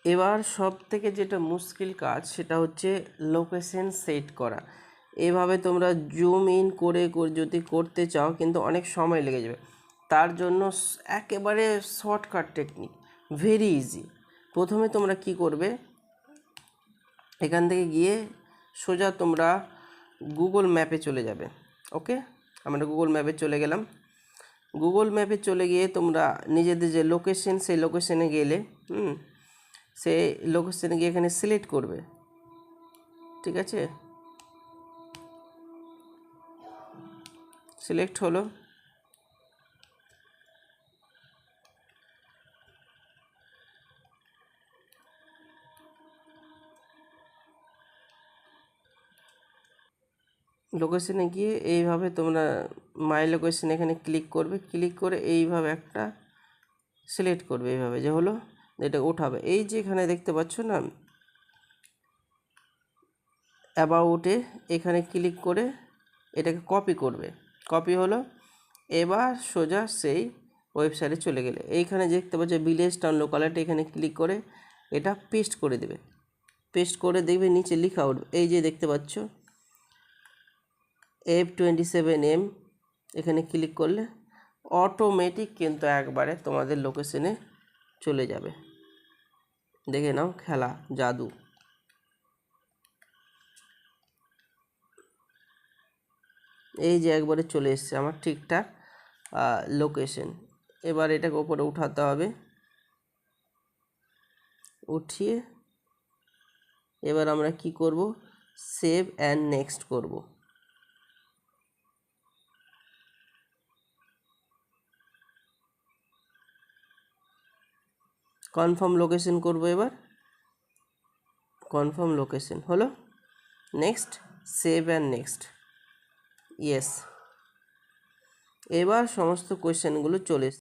এবার সব থেকে যেটা মুশকিল কাজ সেটা হচ্ছে লোকেশন সেট করা। এভাবে তোমরা জুম ইন করে যদি করতে চাও কিন্তু অনেক সময় লেগে যাবে। তার জন্য একেবারে শর্টকাট টেকনিক, ভেরি ইজি। প্রথমে তোমরা কি করবে, এখান থেকে গিয়ে সোজা তোমরা গুগল ম্যাপে চলে যাবে। ওকে, আমরা গুগল ম্যাপে চলে গেলাম। গুগল ম্যাপে চলে গিয়ে তোমরা নিজেদের যে লোকেশন, সেই লোকেশনে গেলে সেই লোকেশনে গিয়ে এখানে সিলেক্ট করবে। ঠিক আছে, সিলেক্ট হলো। লোকেশনে গিয়ে এইভাবে তোমরা মাই লোকেশন এখানে ক্লিক করবে। ক্লিক করে এইভাবে একটা সিলেক্ট করবে, এইভাবে যে হলো এটা ওঠাবে। এই যে এখানে দেখতে পাচ্ছ না অ্যাবাউটে, এখানে ক্লিক করে এটাকে কপি করবে। কপি হলো। এবার সোজা সেই ওয়েবসাইটে চলে গেলে এইখানে দেখতে পাচ্ছ ভিলেজ টাউন লোকালিটি, এখানে ক্লিক করে এটা পেস্ট করে দেবে। পেস্ট করে দেখবে নিচে লেখা উঠবে, এই যে দেখতে পাচ্ছ F27M, এখানে ক্লিক করলে অটোমেটিক কিন্তু একবারে তোমাদের লোকেশনে চলে যাবে। দেখে নাও খেলা, জাদু। এই যে একবারে চলে এসছে আমার ঠিকঠাক লোকেশন। এবার এটাকে উপরে উঠাতে হবে, উঠিয়ে এবার আমরা কি করব, সেভ অ্যান্ড নেক্সট করব। কনফার্ম লোকেশন করব। এবার কনফার্ম লোকেশন হলো, next, save and next, yes. এবার সমস্ত কোয়েশ্চেনগুলো চলে